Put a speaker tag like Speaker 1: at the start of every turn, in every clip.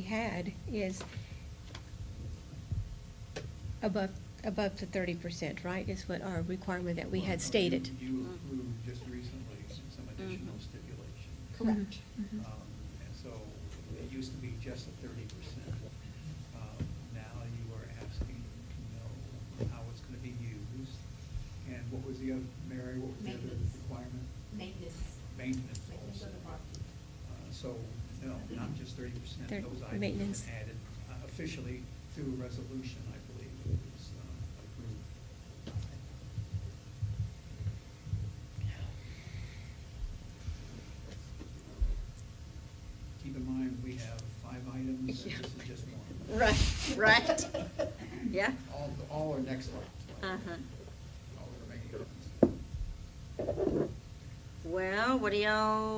Speaker 1: had is above the 30%, right, is what our requirement that we had stated.
Speaker 2: You approved just recently some additional stipulation.
Speaker 3: Correct.
Speaker 1: Mhm.
Speaker 2: And so it used to be just a 30%. Now you are asking to know how it's going to be used. And what was the other, Mary, what was the other
Speaker 3: Maintenance.
Speaker 2: requirement?
Speaker 3: Maintenance.
Speaker 2: Maintenance
Speaker 3: Maintenance
Speaker 2: also.
Speaker 3: of the property.
Speaker 2: So, no, not just 30%.
Speaker 1: Thir-
Speaker 2: Those items
Speaker 1: maintenance.
Speaker 2: were added officially through a resolution, I believe, it was approved. Keep in mind, we have 5 items, and this is just one.
Speaker 4: Right. Yeah.
Speaker 2: All are next one.
Speaker 4: Uh-huh.
Speaker 2: All the remaining items.
Speaker 4: Well,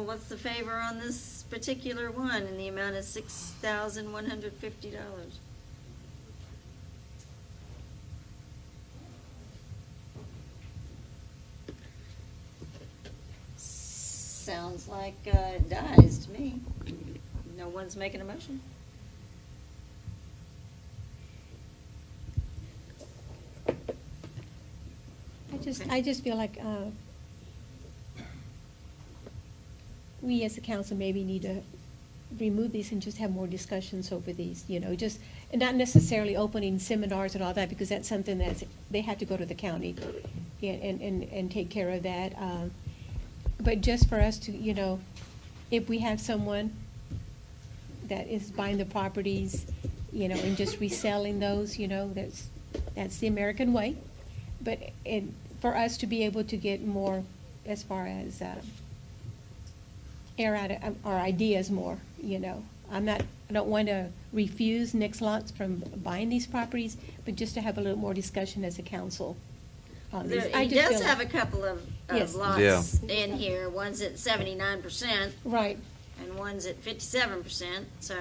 Speaker 4: what's the favor on this particular one in the amount of $6,150? Sounds like it dies to me. No one's making a motion.
Speaker 1: I just feel like we as a council maybe need to remove these and just have more discussions over these, just, and not necessarily opening seminars and all that, because that's something they have to go to the county and take care of that. But just for us to, if we have someone that is buying the properties, and just reselling those, that's the American way. But for us to be able to get more as far as air out our ideas more, I don't want to refuse next lots from buying these properties, but just to have a little more discussion as a council on these.
Speaker 4: He
Speaker 1: I just
Speaker 4: does
Speaker 1: feel
Speaker 4: have a
Speaker 1: like-
Speaker 4: couple of
Speaker 1: Yes.
Speaker 4: lots
Speaker 5: Yeah.
Speaker 4: in here. One's at 79%.
Speaker 1: Right,
Speaker 4: And one's at 57%, so.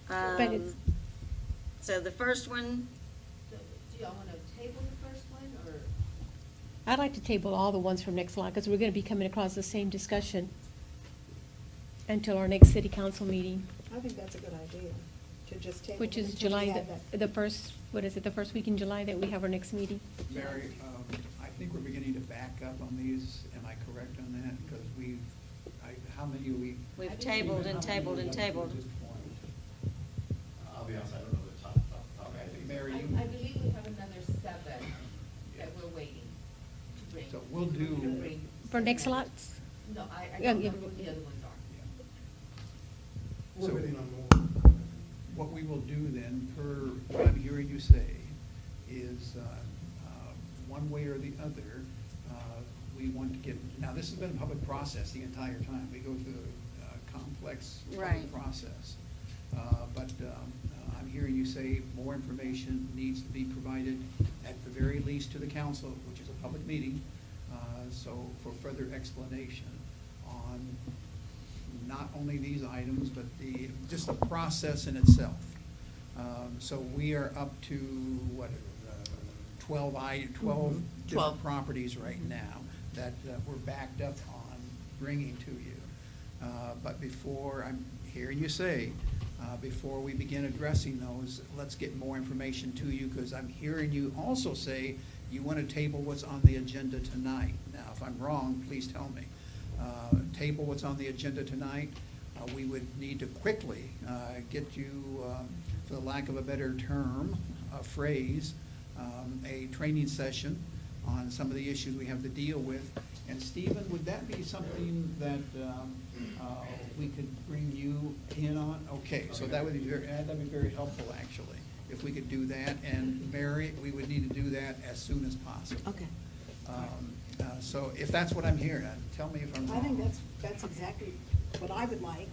Speaker 1: But it's-
Speaker 4: So the first one,
Speaker 3: So, do y'all want to table the first one, or?
Speaker 1: I'd like to table all the ones from next lot, because we're going to be coming across the same discussion until our next city council meeting,
Speaker 6: I think that's a good idea, to just table.
Speaker 1: which
Speaker 6: them
Speaker 1: is
Speaker 6: until we
Speaker 1: July,
Speaker 6: have that.
Speaker 1: the first, what is it, the first week in July that we have our next meeting?
Speaker 2: Mary, I think we're beginning to back up on these. Am I correct on that? Because how many are we?
Speaker 4: we've tabled and tabled and tabled.
Speaker 2: At this point?
Speaker 7: I'll be honest, I don't know the top.
Speaker 2: Okay, Mary,
Speaker 3: I
Speaker 2: you.
Speaker 3: believe we have another 7 that we're waiting to bring.
Speaker 2: So we'll do-
Speaker 3: To bring
Speaker 1: For next
Speaker 3: 7.
Speaker 1: lots?
Speaker 3: No, I
Speaker 1: Yeah,
Speaker 3: don't
Speaker 1: yeah.
Speaker 3: know what the other ones are.
Speaker 2: So-
Speaker 7: We're waiting on more.
Speaker 2: What we will do then, per what I'm hearing you say, is one way or the other, we want to get, now this has been a public process the entire time. We go through a complex public
Speaker 4: Right.
Speaker 2: process. But I'm hearing you say more information needs to be provided, at the very least to the council, which is a public meeting, so for further explanation on not only these items, but just the process in itself. So we are up to, what, 12
Speaker 6: 12.
Speaker 2: different properties right now that we're backed up on bringing to you. But before, I'm hearing you say, before we begin addressing those, let's get more information to you, because I'm hearing you also say you want to table what's on the agenda tonight. Now, if I'm wrong, please tell me. Table what's on the agenda tonight. We would need to quickly get you, for the lack of a better term, a phrase, a training session on some of the issues we have to deal with. And Stephen, would that be something that we could bring you in on? Okay, so that'd be very helpful, actually, if we could do that. And Mary, we would need to do that as soon as possible.
Speaker 6: Okay.
Speaker 2: So if that's what I'm hearing, tell me if I'm wrong.
Speaker 6: I think that's exactly what I would like.